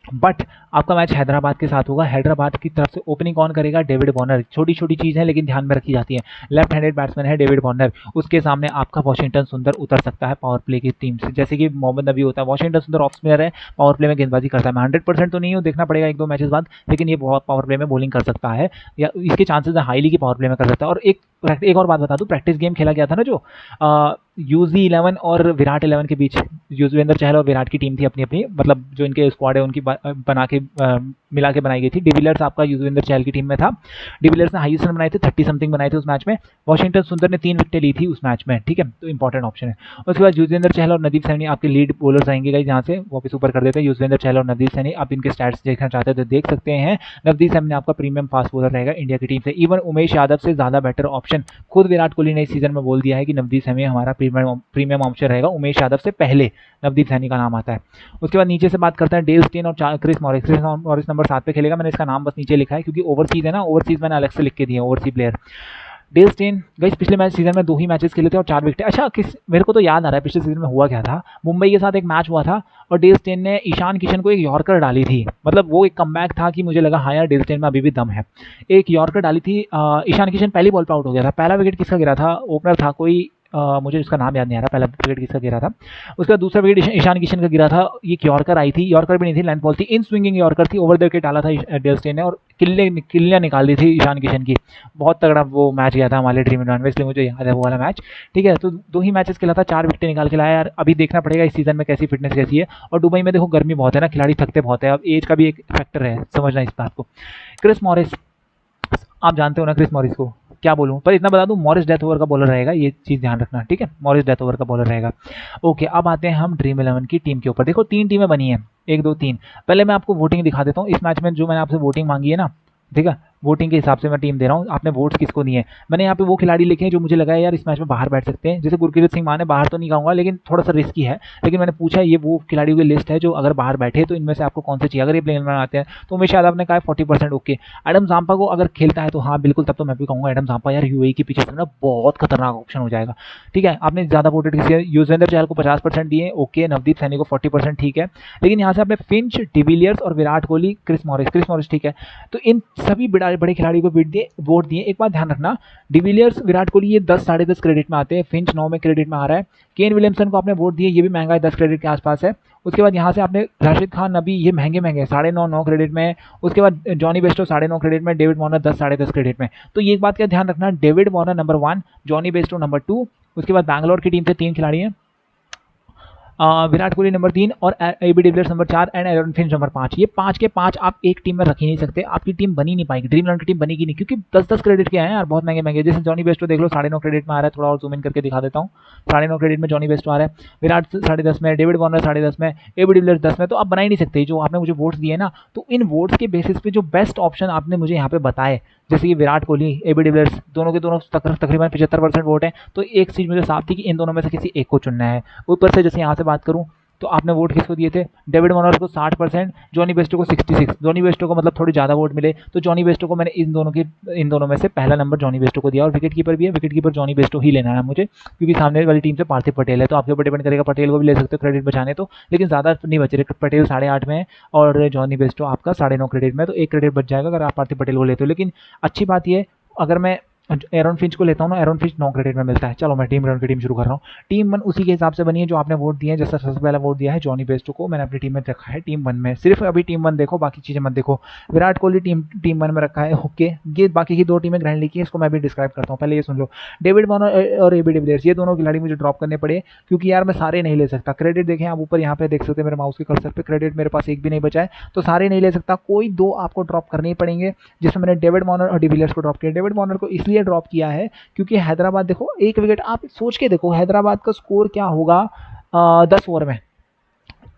बट आपका मैच हैदराबाद के साथ होगा। हैदराबाद की तरफ से ओपनिंग कौन करेगा, डेविड वार्नर। छोटी छोटी चीज़ है लेकिन ध्यान में रखी जाती है, लेफ्ट हैंडेड बैट्समैन है डेविड वार्नर, उसके सामने आपका वॉशिंगटन सुंदर उतर सकता है पावर प्ले की टीम से, जैसे कि मोहम्मद नबी होता है। वॉशिंगटन सुंदर ऑफ स्पिनर है, पावर प्ले में गेंदबाजी करता है। मैं 100% तो नहीं हूँ, देखना पड़ेगा 1-2 मैचेस बाद, लेकिन ये बहुत पावर प्ले में बॉलिंग कर सकता है, या इसके चांसेस है हाईली की पावर प्ले में कर सकता है। और एक और बात बता दूं, प्रैक्टिस गेम खेला गया था ना जो यूजी 11 और विराट 11 के बीच, युजवेंद्र चहल और विराट की टीम थी अपनी अपनी, मतलब जो इनके स्क्वाड है उनकी बना के मिला के बनाई गई थी। डिविलियर्स आपका युजवेंद्र चहल की टीम में था, डिविलियर्स ने हाईएस्ट रन बनाए थे, 30 समथिंग बनाए थे उस मैच में। वॉशिंगटन सुंदर ने 3 विकेटें ली थी उस मैच में। ठीक है, तो इंपॉर्टेंट ऑप्शन है। उसके बाद युजवेंद्र चहल और नदीप सैनी आपके लीड बॉलर्स आएंगे गाइस, यहाँ से वापस ऊपर कर देते हैं युजवेंद्र चहल और नवदीप सैनी। आप इनके स्टैट्स देखना चाहते हैं तो देख सकते हैं। नवदीप सैनी आपका प्रीमियम फास्ट बॉलर रहेगा इंडिया की टीम से, इवन उमेश यादव से ज़्यादा बेटर ऑप्शन। खुद विराट कोहली ने इस सीजन में बोल दिया है कि नवदीप सैनी हमारा प्रीमियम ऑप्शन रहेगा, उमेश यादव से पहले नवदीप सैनी का नाम आता है। उसके बाद नीचे से बात करते हैं डेल स्टेन और Chris Morris. Chris Morris number 7 पे खेलेगा, मैंने इसका नाम बस नीचे लिखा है क्योंकि ओवरसीज है ना, ओवरसीज मैंने अलग से लिख के दिए, oversee player. Dale Steyn guys पिछले मैच सीजन में 2 ही मैचेस खेले थे और 4 विकेट। अच्छा मेरे को तो याद आ रहा है पिछले सीजन में हुआ क्या था, मुंबई के साथ एक मैच हुआ था और डेल स्टेन ने ईशान किशन को एक यॉर्कर डाली थी, मतलब वो एक कमबैक था कि मुझे लगा हाँ यार डेल स्टेन में अभी भी दम है। एक यॉर्कर डाली थी, ईशान किशन पहली बॉल पर आउट हो गया था। पहला विकेट किसका गिरा था, ओपनर था कोई, मुझे उसका नाम याद नहीं आ रहा, पहला विकेट किसका गिरा था। उसके बाद दूसरा विकेट ईशान किशन का गिरा था, ये यॉर्कर आई थी, यॉर्कर भी नहीं थी, लेंथ बॉल थी, इन स्विंगिंग यॉर्कर थी, ओवर द विकेट डाला था डेल स्टेन ने और किल्लियाँ निकाल दी थी ईशान किशन की। बहुत तगड़ा वो मैच गया था हमारे ड्रीम 11 में, इसलिए मुझे याद है वो वाला मैच। ठीक है, तो 2 ही मैचेस खेला था, 4 विकेट निकाल के लाया यार। अभी देखना पड़ेगा इस सीजन में कैसी फिटनेस कैसी है। और दुबई में देखो गर्मी बहुत है ना, खिलाड़ी थकते बहुत है, अब एज का भी एक फैक्टर है, समझना इस बात को। क्रिस मॉरिस आप जानते हो ना क्रिस मॉरिस को, क्या बोलूं, पर इतना बता दूं मॉरिस डेथ ओवर का बॉलर रहेगा, ये चीज़ ध्यान रखना। ठीक है, मॉरिस डेथ ओवर का बॉलर रहेगा। ओके, अब आते हैं हम ड्रीम 11 की टीम के ऊपर। देखो 3 टीमें बनी हैं, 1 2 3। पहले मैं आपको वोटिंग दिखा देता हूँ। इस मैच में जो मैंने आपसे वोटिंग मांगी है ना, ठीक है, वोटिंग के हिसाब से मैं टीम दे रहा हूँ। आपने वोट्स किसको दिए हैं, मैंने यहाँ पे वो खिलाड़ी लिखे हैं जो मुझे लगा है यार इस मैच में बाहर बैठ सकते हैं। जैसे गुरकीरत सिंह मान है, बाहर तो नहीं कहूँगा लेकिन थोड़ा सा रिस्की है, लेकिन मैंने पूछा ये वो खिलाड़ियों की लिस्ट है जो अगर बाहर बैठे तो इनमें से आपको कौन से चाहिए, अगर ये प्लेइंग 11 आते हैं तो उमेश यादव ने कहा 40% ओके। एडम जाम्पा को अगर खेलता है तो हाँ बिल्कुल, तब तो मैं भी कहूँगा एडम जाम्पा यार यूएई के पीछे से ना बहुत खतरनाक ऑप्शन हो जाएगा। ठीक है, आपने ज़्यादा वोटेड किसी है, युजवेंद्र चहल को 50% दिए, ओके। नवदीप सैनी को 40%, ठीक है। लेकिन यहाँ से आपने फिंच, डिविलियर्स और विराट कोहली, क्रिस मॉरिस, ठीक है। तो इन सभी बड़े खिलाड़ी को वोट दिए। एक बात ध्यान रखना, डिविलियर्स विराट कोहली ये 10 साढ़े 10 क्रेडिट में आते हैं, फिंच 9 में क्रेडिट में आ रहा है। केन विलियमसन को आपने वोट दिए, ये भी महंगा है, 10 क्रेडिट के आसपास है। उसके बाद यहाँ से आपने राशिद खान, नबी, ये महंगे 9.5 क्रेडिट में। उसके बाद जॉनी बेस्टो 9.5 क्रेडिट में, डेविड वार्नर 10 साढ़े 10 क्रेडिट में। तो ये एक बात का ध्यान रखना, David Warner number 1, Jonny Bairstow number 2। उसके बाद बैंगलोर की टीम से 3 खिलाड़ी हैं, विराट कोहली नंबर 3 और AB de Villiers number 4 and Aaron Finch number 5। ये 5 के 5 आप एक टीम में रख ही नहीं सकते, आपकी टीम बनी नहीं पाएगी, ड्रीम 11 की टीम बनेगी नहीं, क्योंकि 10-10 क्रेडिट के आए हैं यार, बहुत महंगे महंगे। जैसे जॉनी बेस्टो देख लो 9.5 क्रेडिट में आ रहा है, थोड़ा और जूम इन करके दिखा देता हूँ। 9.5 क्रेडिट में जॉनी बेस्टो आ रहा है, विराट 10.5 में, डेविड वार्नर 10.5 में, एबी डिविलियर्स 10 में। तो आप बना ही नहीं सकते। जो आपने मुझे वोट्स दिए ना, तो इन वोट्स के बेसिस पे जो बेस्ट ऑप्शन आपने मुझे यहाँ पे बताए, जैसे कि विराट कोहली, एबी डिविलियर्स, दोनों के दोनों तकरीबन 75% वोट है, तो एक चीज़ मुझे साफ थी कि इन दोनों में से किसी एक को चुनना है। ऊपर से जैसे यहाँ से बात करूँ तो आपने वोट किसको दिए थे, डेविड वार्नर को 60%, जॉनी बेस्टो को 66। जॉनी बेस्टो को मतलब थोड़ी ज़्यादा वोट मिले, तो जॉनी बेस्टो को मैंने इन दोनों में से पहला नंबर जॉनी बेस्टो को दिया। और विकेट कीपर भी है, विकेट कीपर जॉनी बेस्टो ही लेना है मुझे, क्योंकि सामने वाली टीम से पार्थिव पटेल है, तो आपके ऊपर डिपेंड करेगा, पटेल को भी ले सकते हो क्रेडिट बचाने तो, लेकिन ज़्यादा नहीं बच रहे। पटेल 8.5 में है और जॉनी बेस्टो आपका 9.5 क्रेडिट में, तो 1 क्रेडिट बच जाएगा अगर आप पार्थिव पटेल को लेते हो। लेकिन अच्छी बात ये, अगर मैं एरन फिंच को लेता हूँ ना, एरन फिंच 9 क्रेडिट में मिलता है। चलो मैं टीम 11 की टीम शुरू कर रहा हूँ। टीम 1 उसी के हिसाब से बनी है जो आपने वोट दिए हैं। जैसा सबसे पहला वोट दिया है जॉनी बेस्टो को, मैंने अपनी टीम में रखा है टीम 1 में। सिर्फ अभी टीम 1 देखो, बाकी चीज़ें मत देखो। विराट कोहली टीम 1 में रखा है, ओके। ये बाकी की 2 टीमें ग्रैंड लीग की है, इसको मैं भी डिस्क्राइब करता हूँ, पहले ये सुन लो। डेविड वार्नर और एबी डिविलियर्स, ये दोनों खिलाड़ी मुझे ड्रॉप करने पड़े, क्योंकि यार मैं सारे नहीं ले सकता। क्रेडिट देखें आप ऊपर यहाँ पे देख सकते हैं मेरे माउस के कर्सर पे, क्रेडिट मेरे पास एक भी नहीं बचा है, तो सारे नहीं ले सकता। कोई 2 आपको ड्रॉप करने ही पड़ेंगे, जिसमें मैंने डेविड वार्नर और डिविलियर्स को ड्रॉप किया। डेविड वार्नर को इसलिए ड्रॉप किया है क्योंकि हैदराबाद देखो, 1 विकेट, आप सोच के देखो हैदराबाद का स्कोर क्या होगा 10 ओवर में,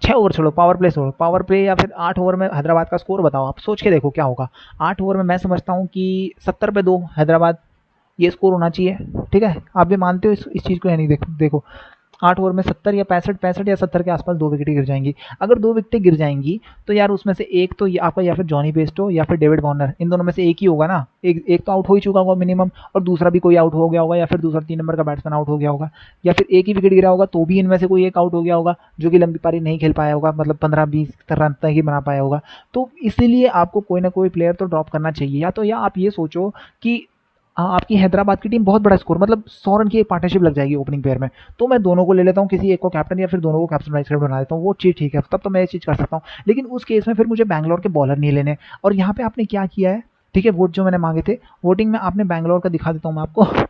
6 ओवर छोड़ो, पावर प्ले या फिर 8 ओवर में हैदराबाद का स्कोर बताओ, आप सोच के देखो क्या होगा। 8 ओवर में मैं समझता हूँ कि 70 पे 2 हैदराबाद, ये स्कोर होना चाहिए, ठीक है। आप भी मानते हो इस चीज़ को या नहीं? देखो 8 ओवर में 70 या 65 या 70 के आसपास 2 विकेटें गिर जाएंगी। अगर 2 विकेटें गिर जाएंगी तो यार उसमें से एक तो आपका या फिर जॉनी बेस्टो या फिर डेविड वार्नर, इन दोनों में से एक ही होगा ना। एक तो आउट हो ही चुका होगा मिनिमम, और दूसरा भी कोई आउट हो गया होगा, या फिर दूसरा 3 नंबर का बैट्समैन आउट हो गया होगा, या फिर एक ही विकेट गिरा होगा तो भी इनमें से कोई एक आउट हो गया होगा, जो कि लंबी पारी नहीं खेल पाया होगा, मतलब 15-20 रन तक ही बना पाया होगा। तो इसीलिए आपको कोई ना कोई प्लेयर तो ड्रॉप करना चाहिए। या आप ये सोचो कि आपकी हैदराबाद की टीम बहुत बड़ा स्कोर, मतलब 100 रन की एक पार्टनरशिप लग जाएगी ओपनिंग पेयर में, तो मैं दोनों को ले लेता हूँ, किसी एक को कैप्टन या फिर दोनों को कैप्टन वाइस कैप्टन बना देता हूँ, वो चीज़ ठीक है, तब तो मैं ये चीज़ कर सकता हूँ। लेकिन उस केस में फिर मुझे बैंगलोर के बॉलर नहीं लेने। और यहाँ पे आपने क्या किया है, ठीक है, वोट जो मैंने मांगे थे, वोटिंग में आपने बैंगलोर का दिखा देता हूँ मैं आपको।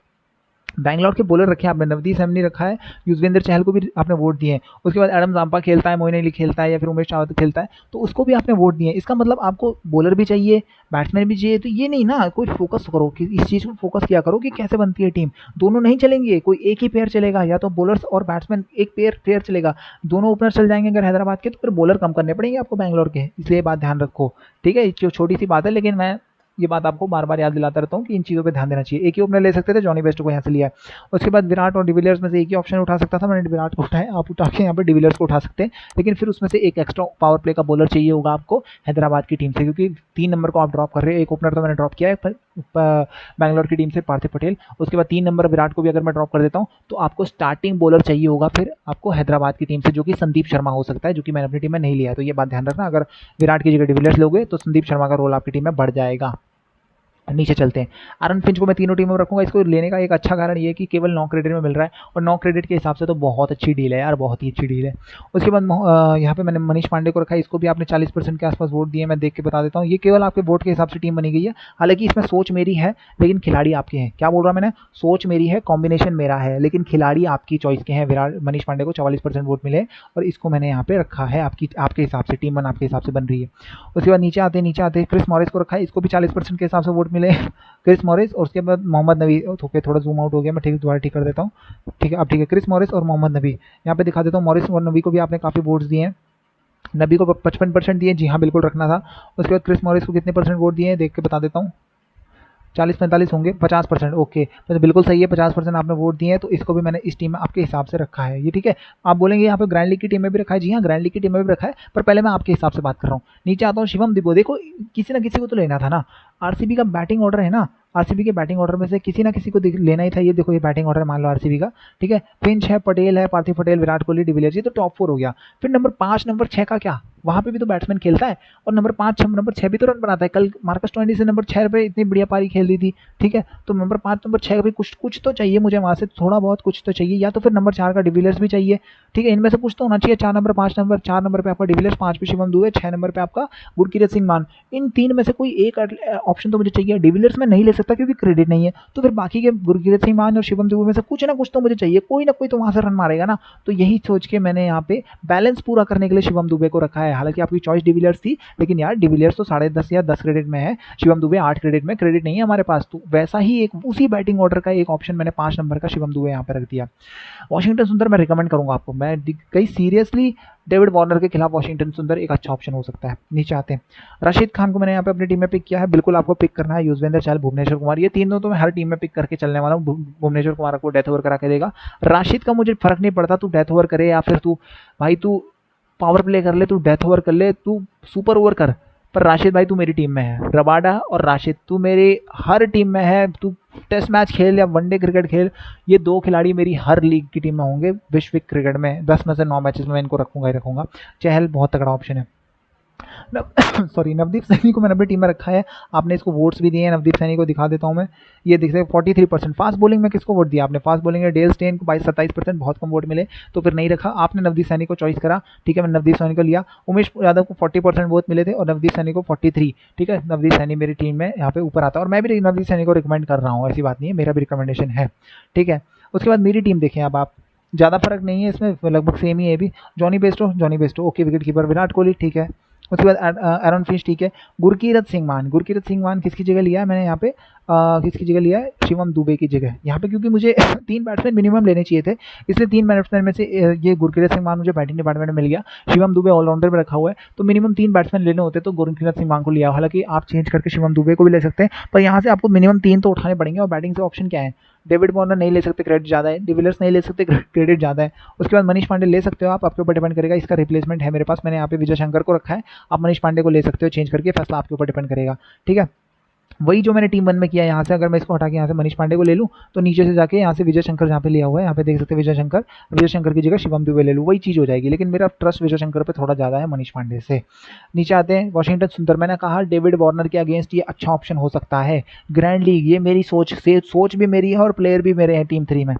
बैंगलोर के बॉलर रखे हैं आपने, नवदीप सैनी रखा है, युजवेंद्र चहल को भी आपने वोट दिए हैं। उसके बाद एडम जाम्पा खेलता है, मोइन अली खेलता है, या फिर उमेश चावत खेलता है, तो उसको भी आपने वोट दिए हैं। इसका मतलब आपको बॉलर भी चाहिए, बैट्समैन भी चाहिए। तो ये नहीं ना, कोई फोकस करो कि इस चीज़ को फोकस किया करो कि कैसे बनती है टीम। दोनों नहीं चलेंगे, कोई एक ही पेयर चलेगा, या तो बॉलर्स और बैट्समैन एक पेयर चलेगा। दोनों ओपनर चल जाएंगे अगर हैदराबाद के, तो फिर बॉलर कम करने पड़ेंगे आपको बैंगलोर के, इसलिए बात ध्यान रखो, ठीक है। जो छोटी सी बात है, लेकिन मैं ये बात आपको बार बार याद दिलाता रहता हूँ कि इन चीज़ों पे ध्यान देना चाहिए। एक ही ओपनर ले सकते थे, जॉनी बेस्टो को यहाँ से लिया है। उसके बाद विराट और डिविलियर्स में से एक ही ऑप्शन उठा सकता था, मैंने विराट को उठाया, आप उठा के यहाँ पे डिविलियर्स को उठा सकते हैं। लेकिन फिर उसमें से एक एक्स्ट्रा पावर प्ले का बॉलर चाहिए होगा आपको हैदराबाद की टीम से, क्योंकि 3 नंबर को आप ड्रॉप कर रहे हो। एक ओपनर तो मैंने ड्रॉप किया है बैंगलोर की टीम से, पार्थिव पटेल। उसके बाद 3 नंबर विराट को भी अगर मैं ड्रॉप कर देता हूँ, तो आपको स्टार्टिंग बॉलर चाहिए होगा फिर आपको हैदराबाद की टीम से, जो कि संदीप शर्मा हो सकता है, जो कि मैंने अपनी टीम में नहीं लिया है। तो ये बात ध्यान रखना, अगर विराट की जगह डिविलियर्स लोगे तो संदीप शर्मा का रोल आपकी टीम में बढ़ जाएगा। नीचे चलते हैं, एरन फिंच को मैं तीनों टीमों में रखूंगा। इसको लेने का एक अच्छा कारण ये है कि केवल 9 क्रेडिट में मिल रहा है, और 9 क्रेडिट के हिसाब से तो बहुत अच्छी डील है यार, बहुत ही अच्छी डील है। उसके बाद यहाँ पे मैंने मनीष पांडे को रखा है, इसको भी आपने 40% के आसपास वोट दिए, मैं देख के बता देता हूँ। ये केवल आपके वोट के हिसाब से टीम बनी गई है, हालांकि इसमें सोच मेरी है लेकिन खिलाड़ी आपके हैं। क्या बोल रहा मैंने, सोच मेरी है, कॉम्बिनेशन मेरा है, लेकिन खिलाड़ी आपकी चॉइस के हैं। मनीष पांडे को 44% वोट मिले, और इसको मैंने यहाँ पे रखा है आपके हिसाब से, टीम 1 आपके हिसाब से बन रही है। उसके बाद नीचे आते क्रिस मॉरिस को रखा है, इसको भी 40% के हिसाब से वोट मिले, क्रिस मॉरिस। और उसके बाद मोहम्मद नबी, ओके थोड़ा जूम आउट हो गया, मैं ठीक दोबारा ठीक कर देता हूँ, ठीक है अब ठीक है। क्रिस मॉरिस और मोहम्मद नबी यहाँ पे दिखा देता हूँ। मॉरिस और नबी को भी आपने काफ़ी वोट्स दिए हैं, नबी को 55% दिए, जी हाँ बिल्कुल रखना था। उसके बाद क्रिस मॉरिस को कितने % वोट दिए हैं देख के बता देता हूँ, 40-45 होंगे, 50%, ओके तो बिल्कुल सही है, 50% आपने वोट दिए हैं। तो इसको भी मैंने इस टीम में आपके हिसाब से रखा है, ये ठीक है। आप बोलेंगे यहाँ पे ग्रैंड लीग की टीम में भी रखा है, जी हाँ ग्रैंड लीग की टीम में भी रखा है, पर पहले मैं आपके हिसाब से बात कर रहा हूँ। नीचे आता हूँ, शिवम दुबे, देखो किसी ना किसी को तो लेना था ना, आरसीबी का बैटिंग ऑर्डर है ना, आरसीबी के बैटिंग ऑर्डर में से किसी ना किसी को लेना ही था। ये देखो ये बैटिंग ऑर्डर मान लो आरसीबी का, ठीक है। फिंच है, पटेल है, पार्थिव पटेल, विराट कोहली, डिविलियर्स, ये तो टॉप 4 हो गया। फिर नंबर 5 नंबर 6 का क्या, वहाँ पे भी तो बैट्समैन खेलता है और नंबर 6 भी तो रन बनाता है। कल मार्कस स्टोइनिस ने नंबर 6 पे इतनी बढ़िया पारी खेल दी थी, ठीक है। तो नंबर 5 नंबर 6 भी कुछ तो चाहिए मुझे वहाँ से, थोड़ा बहुत कुछ तो चाहिए, या तो फिर नंबर 4 का डिविलियर्स भी चाहिए, ठीक है। इनमें से कुछ तो होना चाहिए। 4 नंबर 5 नंबर 4 नंबर पे आपका डिविलियर्स, 5 पे शिवम दुबे, 6 नंबर पे आपका गुरकीरत सिंह मान। इन 3 में से कोई एक ऑप्शन तो मुझे चाहिए। डिविलियर्स में नहीं ले सकता क्योंकि क्रेडिट नहीं है, तो फिर बाकी के गुरकीरत सिंह मान और शिवम दुबे में से कुछ ना कुछ तो मुझे चाहिए, कोई ना कोई तो वहाँ से रन मारेगा ना। तो यही सोच के मैंने यहाँ पे बैलेंस पूरा करने के लिए शिवम दुबे को रखा है। हालांकि आपकी चॉइस डिविलियर्स थी, लेकिन यार डिविलियर्स तो 10.5 या 10 क्रेडिट में है, शिवम दुबे 8 क्रेडिट में, क्रेडिट नहीं है हमारे पास। तो वैसा ही एक उसी बैटिंग ऑर्डर का एक ऑप्शन मैंने 5 नंबर का शिवम दुबे यहाँ पे रख दिया। वॉशिंगटन सुंदर मैं रिकमेंड करूंगा आपको, मैं कई सीरियसली डेविड वार्नर के खिलाफ वॉशिंगटन सुंदर एक अच्छा ऑप्शन हो सकता है। नीचे आते हैं, राशिद खान को मैंने यहाँ पे अपनी टीम में पिक किया है। बिल्कुल आपको पिक करना है युजवेंद्र चहल, भुवनेश्वर कुमार, ये तीनों तो मैं हर टीम में पिक करके चलने वाला हूँ। भुवनेश्वर कुमार को डेथ ओवर करा के देगा। राशिद का मुझे फर्क नहीं पड़ता, तू डेथ ओवर करे या फिर तू भाई तू पावर प्ले कर ले, तू डेथ ओवर कर ले, तू सुपर ओवर कर, पर राशिद भाई तू मेरी टीम में है। रबाडा और राशिद तू मेरी हर टीम में है। तू टेस्ट मैच खेल या वनडे क्रिकेट खेल, ये 2 खिलाड़ी मेरी हर लीग की टीम में होंगे। विश्व क्रिकेट में 10 में से 9 मैचेस में इनको रखूंगा ही रखूंगा। चहल बहुत तगड़ा ऑप्शन है। सॉरी, नवदीप सैनी को मैंने अपनी टीम में रखा है। आपने इसको वोट्स भी दिए हैं। नवदीप सैनी को दिखा देता हूँ मैं, ये दिख रहे 43%। फास्ट बॉलिंग में किसको वोट दिया आपने? फास्ट बॉलिंग में डेल स्टेन को 27%, बहुत कम वोट मिले तो फिर नहीं रखा। आपने नवदीप सैनी को चॉइस करा, ठीक है, मैंने नवदीप सैनी को लिया। उमेश यादव को 40% वोट मिले थे और नवदीप सैनी को 43, ठीक है। नवदीप सैनी मेरी टीम में यहाँ पे ऊपर आता है और मैं भी नवदीप सैनी को रिकमेंड कर रहा हूँ, ऐसी बात नहीं है, मेरा भी रिकमेंडेशन है, ठीक है। उसके बाद मेरी टीम देखें अब आप, ज़्यादा फर्क नहीं है इसमें, लगभग सेम ही है भी। Jonny Bairstow okay, wicket keeper Virat Kohli, ठीक है। उसके बाद एरन फिंच, ठीक है। गुरकीरत सिंह मान किसकी जगह लिया है मैंने यहाँ पे? किसकी जगह लिया है? शिवम दुबे की जगह यहाँ पे, क्योंकि मुझे 3 बैट्समैन मिनिमम लेने चाहिए थे, इसलिए 3 बैट्समैन में से ये गुरकीरत सिंह मान मुझे बैटिंग डिपार्टमेंट में मिल गया। शिवम दुबे ऑलराउंडर में रखा हुआ है, तो मिनिमम 3 बैट्समैन लेने होते तो गुरकीरत सिंह मान को लिया। हालांकि आप चेंज करके शिवम दुबे को भी ले सकते हैं, पर यहाँ से आपको मिनिमम 3 तो उठाने पड़ेंगे। और बैटिंग से ऑप्शन क्या है? डेविड वार्नर नहीं ले सकते, क्रेडिट ज़्यादा है। डिविलियर्स नहीं ले सकते, क्रेडिट ज़्यादा है। उसके बाद मनीष पांडे ले सकते हो आप, आपके ऊपर डिपेंड करेगा। इसका रिप्लेसमेंट है मेरे पास, मैंने यहाँ पे विजय शंकर को रखा है। आप मनीष पांडे को ले सकते हो चेंज करके, फैसला आपके ऊपर डिपेंड करेगा, ठीक है। वही जो मैंने टीम 1 में किया, यहाँ से अगर मैं इसको हटा के यहाँ से मनीष पांडे को ले लूँ, तो नीचे से जाके यहाँ से विजय शंकर जहाँ पे लिया हुआ है, यहाँ पे देख सकते हैं विजय शंकर की जगह शिवम दुबे ले लूँ, वही चीज़ हो जाएगी। लेकिन मेरा ट्रस्ट विजय शंकर पे थोड़ा ज़्यादा है मनीष पांडे से। नीचे आते हैं, वॉशिंगटन सुंदर, मैंने कहा डेविड वार्नर के अगेंस्ट ये अच्छा ऑप्शन हो सकता है। ग्रैंड लीग, ये मेरी सोच भी मेरी है और प्लेयर भी मेरे हैं टीम 3 में।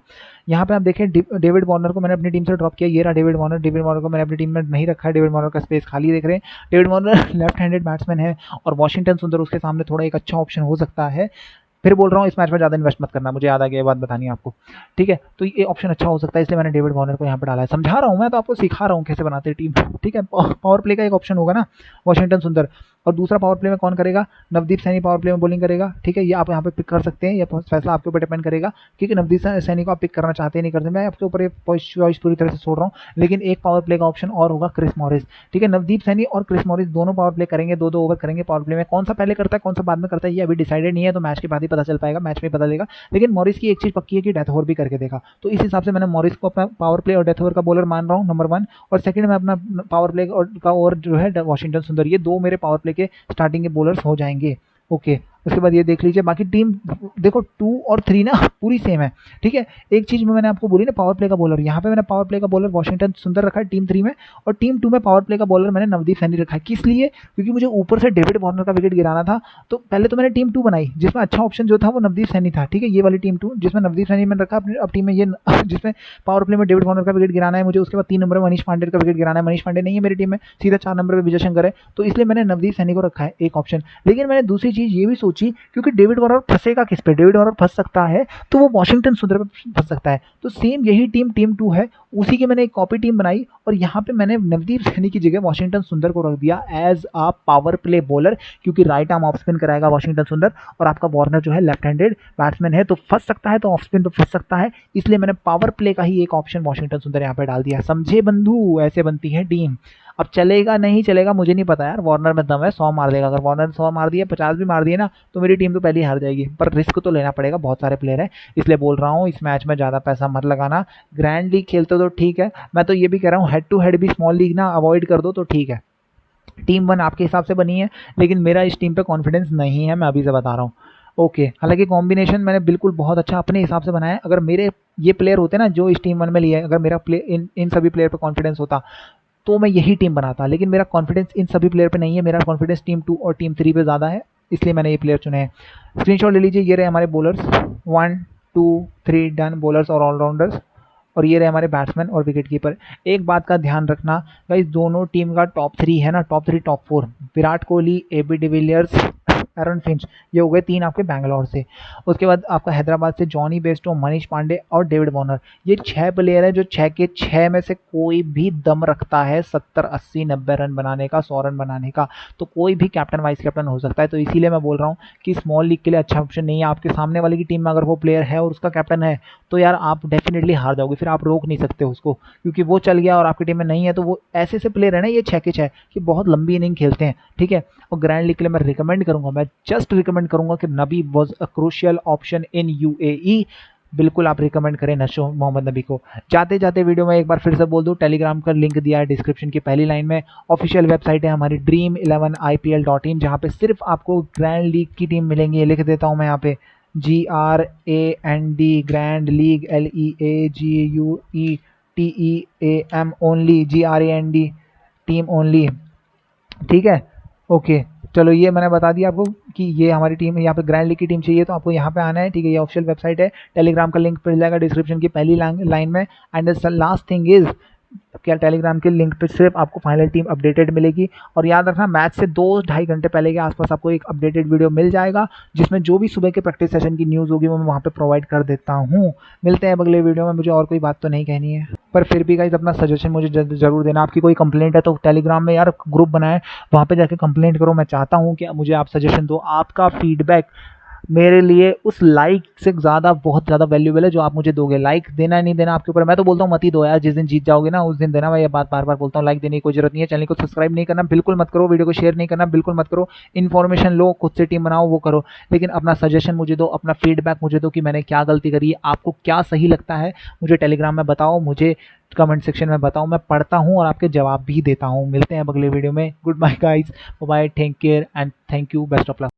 यहाँ पे आप देखें, डेविड वार्नर को मैंने अपनी टीम से ड्रॉप किया, ये रहा डेविड वार्नर को मैंने अपनी टीम में नहीं रखा है। डेविड वार्नर का स्पेस खाली देख रहे हैं। David Warner left handed batsman है और वॉशिंगटन सुंदर उसके सामने थोड़ा एक अच्छा ऑप्शन हो सकता है। फिर बोल रहा हूँ, इस मैच में ज़्यादा इन्वेस्ट मत करना, मुझे याद आ गया ये बात बतानी है आपको, ठीक है। तो ये ऑप्शन अच्छा हो सकता है, इसलिए मैंने डेविड वार्नर को यहाँ पे डाला है। समझा रहा हूँ मैं, तो आपको सिखा रहा हूँ कैसे बनाते हैं टीम, ठीक है। पावर प्ले का एक ऑप्शन होगा ना वॉशिंगटन सुंदर, और दूसरा पावर प्ले में कौन करेगा? नवदीप सैनी पावर प्ले में बॉलिंग करेगा, ठीक है। ये आप यहाँ पे पिक कर सकते हैं, ये फैसला आपके ऊपर डिपेंड करेगा, क्योंकि नवदीप सैनी को आप पिक करना चाहते हैं नहीं करते, मैं आपके ऊपर चॉइस पूरी तरह से छोड़ रहा हूँ। लेकिन एक पावर प्ले का ऑप्शन और होगा, क्रिस मॉरिस, ठीक है। नवदीप सैनी और क्रिस मॉरिस दोनों पावर प्ले करेंगे, 2-2 ओवर करेंगे पावर प्ले में। कौन सा पहले करता है कौन सा बाद में करता है ये अभी डिसाइडेड नहीं है, तो मैच के बाद ही पता चल पाएगा, मैच में पता चलेगा। लेकिन मॉरिस की एक चीज़ पक्की है कि डेथ ओवर भी करके देखा, तो इस हिसाब से मैंने मॉरिस को अपना पावर प्ले और डेथ ओवर का बॉलर मान रहा हूँ, नंबर 1। और सेकंड में अपना पावर प्ले का ओवर जो है वॉशिंगटन सुंदर, ये 2 मेरे पावर प्ले के स्टार्टिंग के बॉलर्स हो जाएंगे, ओके। उसके बाद ये देख लीजिए, बाकी टीम देखो 2 और 3 ना पूरी सेम है, ठीक है। एक चीज़ मैंने आपको बोली ना, पावर प्ले का बॉलर, यहाँ पे मैंने पावर प्ले का बॉलर वॉशिंगटन सुंदर रखा है टीम 3 में, और टीम 2 में पावर प्ले का बॉलर मैंने नवदीप सैनी रखा है। किस लिए? क्योंकि मुझे ऊपर से डेविड वार्नर का विकेट गिराना था। तो पहले तो मैंने टीम 2 बनाई, जिसमें अच्छा ऑप्शन जो था वो नवदीप सैनी था, ठीक है। ये वाली टीम 2 जिसमें नवदीप सैनी मैंने रखा अपनी, अब टीम में ये जिसमें पावर प्ले में डेविड वार्नर का विकेट गिराना है मुझे। उसके बाद 3 नंबर में मनीष पांडे का विकेट गिराना है, मनीष पांडे नहीं है मेरी टीम में, सीधा 4 नंबर पर विजय शंकर है, तो इसलिए मैंने नवदीप सैनी को रखा है एक ऑप्शन। लेकिन मैंने दूसरी चीज़ ये भी सोची, क्योंकि डेविड वार्नर फंसेगा किस पे? डेविड वार्नर फंस सकता है तो वो वॉशिंगटन सुंदर पे फंस सकता है। तो सेम यही टीम 2 है, उसी की मैंने एक कॉपी टीम बनाई और यहाँ पे मैंने नवदीप सैनी की जगह वॉशिंगटन सुंदर को रख दिया as a power play bowler, क्योंकि राइट आर्म ऑफ स्पिन कराएगा वॉशिंगटन सुंदर और आपका वार्नर जो है लेफ्ट हैंडेड बैट्समैन है, तो फंस सकता है, तो ऑफ स्पिन तो फंस सकता है, इसलिए मैंने पावर प्ले का ही एक ऑप्शन वॉशिंगटन सुंदर यहाँ पे डाल दिया। समझे बंधु? ऐसे बनती है टीम। अब चलेगा नहीं चलेगा मुझे नहीं पता यार, वार्नर में दम है, 100 मार देगा। अगर वार्नर 100 मार दिया, 50 भी मार दिए ना, तो मेरी टीम तो पहले ही हार जाएगी, पर रिस्क तो लेना पड़ेगा, बहुत सारे प्लेयर हैं, इसलिए बोल रहा हूँ इस मैच में ज़्यादा पैसा मत लगाना। ग्रैंड लीग खेलते तो ठीक है, मैं तो ये भी कह रहा हूँ हेड टू हेड भी स्मॉल लीग ना अवॉइड कर दो तो ठीक है। टीम 1 आपके हिसाब से बनी है, लेकिन मेरा इस टीम पर कॉन्फिडेंस नहीं है, मैं अभी से बता रहा हूँ, ओके। हालांकि कॉम्बिनेशन मैंने बिल्कुल बहुत अच्छा अपने हिसाब से बनाया है। अगर मेरे ये प्लेयर होते ना जो इस टीम 1 में लिए, अगर मेरा इन सभी प्लेयर पर कॉन्फिडेंस होता, तो मैं यही टीम बनाता, लेकिन मेरा कॉन्फिडेंस इन सभी प्लेयर पे नहीं है, मेरा कॉन्फिडेंस टीम 2 और टीम 3 पे ज़्यादा है, इसलिए मैंने ये प्लेयर चुने हैं। स्क्रीनशॉट ले लीजिए, ये रहे हमारे बॉलर्स 1 2 3 डन, बॉलर्स और ऑलराउंडर्स, और ये रहे हमारे बैट्समैन और विकेट कीपर। एक बात का ध्यान रखना गाइस, दोनों टीम का टॉप 3 है ना, top 3 top 4 Virat Kohli, AB de Villiers, Aaron Finch, ये हो गए 3 आपके बैंगलोर से। उसके बाद आपका हैदराबाद से जॉनी बेस्टो, मनीष पांडे और डेविड वार्नर। ये 6 प्लेयर हैं जो 6 के 6 में से कोई भी दम रखता है 70 80 90 रन बनाने का, 100 रन बनाने का, तो कोई भी कैप्टन वाइस कैप्टन हो सकता है। तो इसीलिए मैं बोल रहा हूँ कि स्मॉल लीग के लिए अच्छा ऑप्शन नहीं है। आपके सामने वाले की टीम में अगर वो प्लेयर है और उसका कैप्टन है तो यार आप डेफिनेटली हार जाओगे, फिर आप रोक नहीं सकते उसको, क्योंकि वो चल गया और आपकी टीम में नहीं है। तो वो ऐसे से प्लेयर है ना ये 6 के 6 कि बहुत लंबी इनिंग खेलते हैं, ठीक है। और ग्रैंड लीग के लिए मैं रिकमेंड करूंगा, मैं जस्ट रिकमेंड करूंगा कि नबी was a crucial option in UAE। बिल्कुल आप रिकमेंड करें नशो मोहम्मद नबी को। जाते जाते वीडियो में एक बार फिर से बोल दूं, टेलीग्राम का लिंक दिया है डिस्क्रिप्शन की पहली लाइन में। ऑफिशियल वेबसाइट है हमारी dream11ipl.in, जहाँ पे सिर्फ आपको ग्रैंड लीग की टीम मिलेंगी। ये लिख देता हूँ मैं यहाँ पे GRAND grand league LEAGUETEAM only, GRAND team only, ठीक है। ओके चलो, ये मैंने बता दिया आपको कि ये हमारी टीम है। यहाँ पे ग्रैंड लीग की टीम चाहिए तो आपको यहाँ पे आना है, ठीक है। ये ऑफिशियल वेबसाइट है, टेलीग्राम का लिंक मिल जाएगा डिस्क्रिप्शन की पहली लाइन में। And the last thing is क्या, टेलीग्राम के लिंक पे सिर्फ आपको फाइनल टीम अपडेटेड मिलेगी। और याद रखना, मैच से 2-2.5 घंटे पहले के आसपास आपको एक अपडेटेड वीडियो मिल जाएगा, जिसमें जो भी सुबह के प्रैक्टिस सेशन की न्यूज़ होगी वो मैं वहाँ पे प्रोवाइड कर देता हूँ। मिलते हैं अगले वीडियो में। मुझे और कोई बात तो नहीं कहनी है, पर फिर भी गाइस अपना सजेशन मुझे ज़रूर देना। आपकी कोई कंप्लेंट है तो टेलीग्राम में यार ग्रुप बनाए, वहाँ पे जाके कंप्लेंट करो। मैं चाहता हूँ कि मुझे आप सजेशन दो। आपका फीडबैक मेरे लिए उस लाइक से ज़्यादा, बहुत ज़्यादा वैल्यूबल है जो आप मुझे दोगे। लाइक देना नहीं देना आपके ऊपर। मैं तो बोलता हूँ मत ही दो यार, जिस दिन जीत जाओगे ना उस दिन देना। मैं ये बात बार बार बोलता हूँ, लाइक देने की कोई जरूरत नहीं है। चैनल को सब्सक्राइब नहीं करना बिल्कुल मत करो, वीडियो को शेयर नहीं करना बिल्कुल मत करो। इन्फॉर्मेशन लो, खुद से टीम बनाओ, वो करो, लेकिन अपना सजेशन मुझे दो, अपना फीडबैक मुझे दो कि मैंने क्या गलती करी है, आपको क्या सही लगता है मुझे टेलीग्राम में बताओ, मुझे कमेंट सेक्शन में बताओ। मैं पढ़ता हूँ और आपके जवाब भी देता हूँ। मिलते हैं अगले वीडियो में। Good bye guys, bye, take care and thank you, best of luck.